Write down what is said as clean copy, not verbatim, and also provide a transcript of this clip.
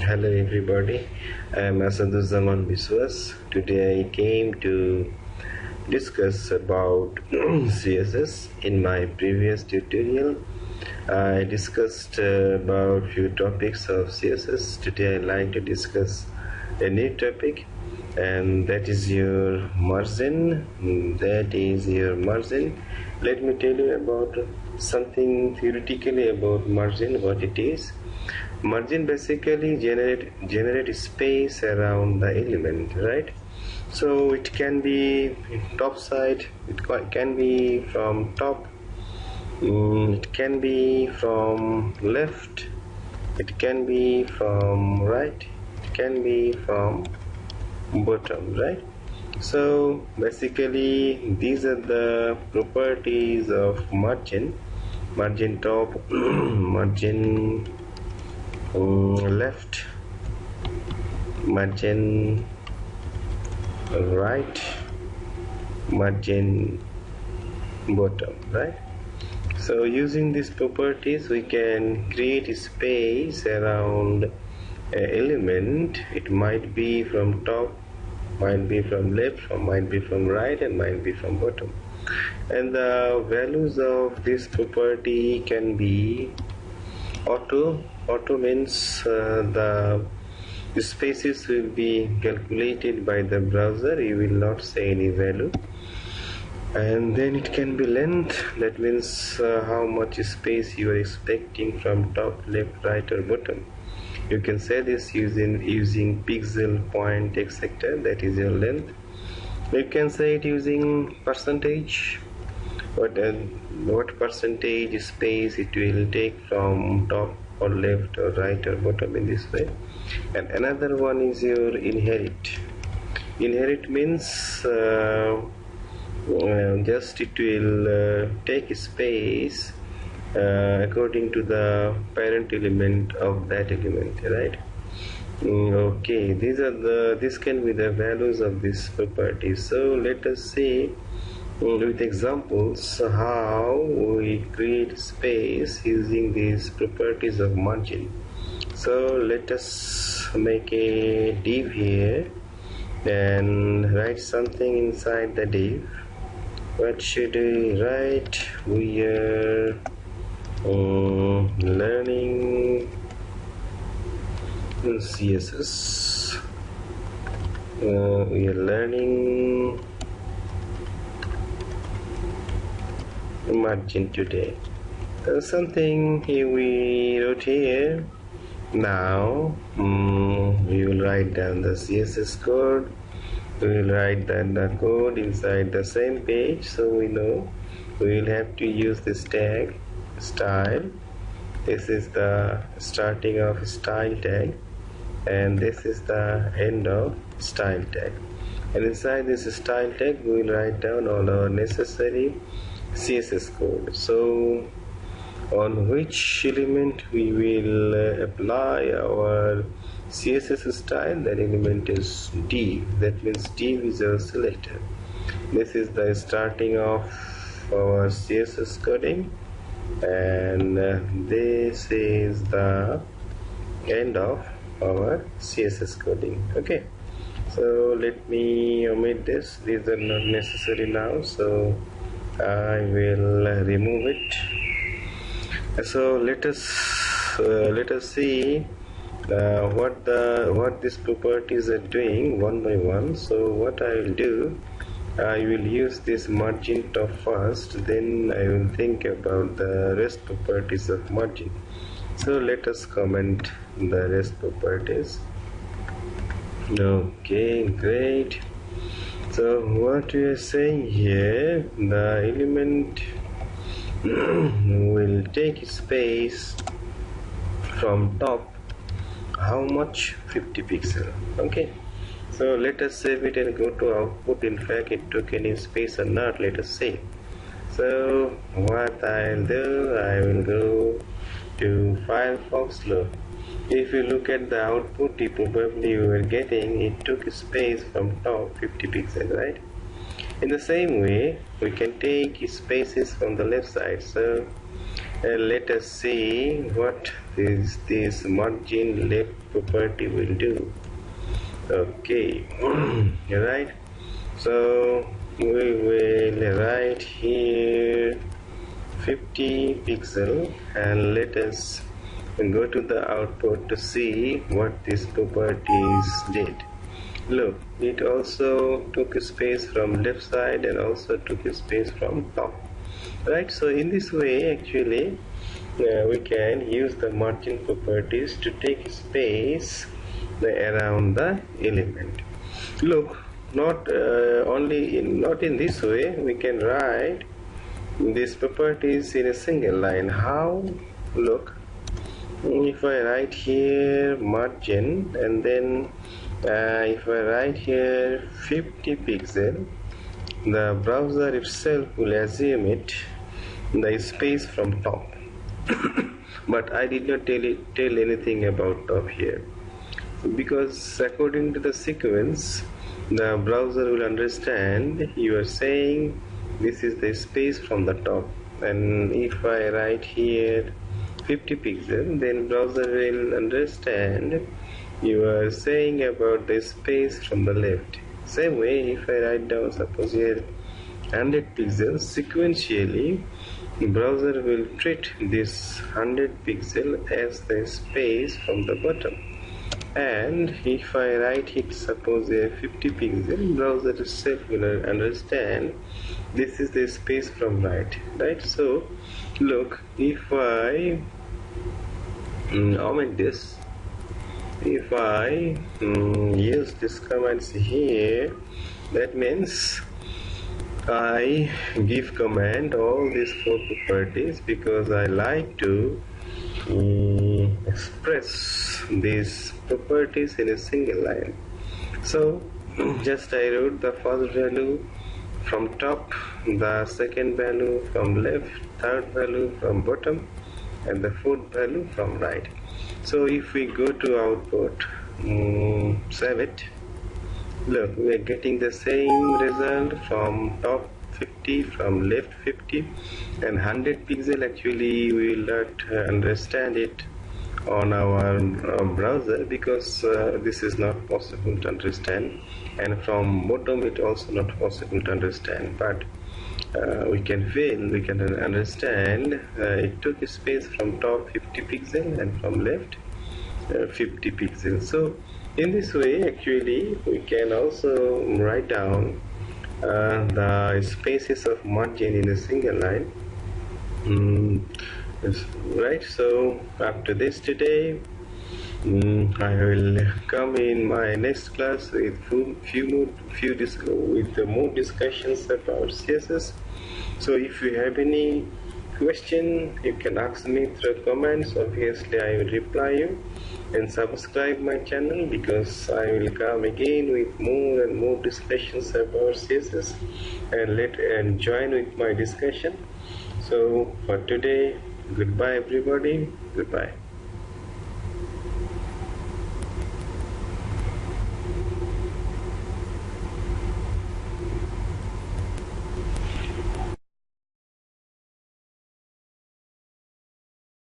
Hello everybody, I am Asaduzzaman Biswas. Today I came to discuss about CSS. In my previous tutorial I discussed about few topics of CSS. Today I like to discuss a new topic, and that is your margin. Let me tell you about something theoretically about margin, what it is. Margin basically generate space around the element, right? So it can be top side, it can be from top, it can be from left, it can be from right, it can be from bottom, right? So basically these are the properties of margin top, margin left, margin right, margin bottom, right? So using these properties we can create a space around an element. It might be from top, might be from left, or might be from right, and might be from bottom. And the values of this property can be auto means the spaces will be calculated by the browser, you will not say any value. And then it can be length, that means how much space you are expecting from top, left, right, or bottom. You can say this using pixel, point, etc. That is your length. You can say it using percentage, what percentage space it will take from top or left or right or bottom, in this way. And another one is your inherit. Inherit means just it will take space according to the parent element of that element, right? Okay, this can be the values of this property. So let us see with examples how we create space using these properties of margin. So let us make a div here and write something inside the div. What should we write? We are learning CSS. We are learning margin today. Something we wrote here. Now we will write down the CSS code. We will write down the code inside the same page, so we know we will have to use this tag style. This is the starting of style tag, and this is the end of style tag. And inside this style tag we will write down all our necessary CSS code. So on which element we will apply our CSS style, that element is div. That means div is our selector. This is the starting of our CSS coding, and this is the end of our CSS coding. Okay, so let me omit this. These are not necessary now, so I will remove it. So let us see what these properties are doing one by one. So what I will do, I will use this margin top first, then I will think about the rest properties of margin. So let us comment the rest properties. Okay, great. So what we are saying here, the element will take space from top, how much? 50 pixel. Okay, so let us save it and go to output. In fact it took any space or not, let us see. So what I'll do, I will go to Firefox. Look, if you look at the output, you were getting it took space from top 50 pixel, right? In the same way we can take spaces from the left side. So and let us see what this margin left property will do. Okay. Right, so we will write here 50 pixel and let us go to the output to see what this properties did. Look, it also took a space from left side and also took a space from top. Right, so in this way actually we can use the margin properties to take space around the element. Look, not in this way we can write these properties in a single line. How? Look, if I write here margin and then if I write here 50 pixel, the browser itself will assume it the space from top. But I did not tell anything about top here, because according to the sequence the browser will understand you are saying this is the space from the top, and if I write here 50 pixel, then browser will understand you are saying about the space from the left. Same way, if I write down suppose here 100 pixels, sequentially browser will treat this 100 pixel as the space from the bottom, and if I write it suppose a 50 pixel, browser itself will understand this is the space from right. So look, if I omit this, if I use this commands here, that means I give command all these four properties because I like to express these properties in a single line. So just I wrote the first value from top, the second value from left, third value from bottom, and the fourth value from right. So if we go to output, save it, look, we are getting the same result from top 50, from left 50, and 100 pixel actually we will not understand it on our browser because this is not possible to understand, and from bottom it also not possible to understand, but we can understand it took a space from top 50 pixel and from left 50 pixels. So in this way actually we can also write down the spaces of margin in a single line. Right, so after this today I will come in my next class with more discussions about CSS. So if you have any question, you can ask me through comments. Obviously I will reply you, and subscribe my channel because I will come again with more and more discussions about CSS, and join with my discussion. So for today, goodbye everybody, goodbye.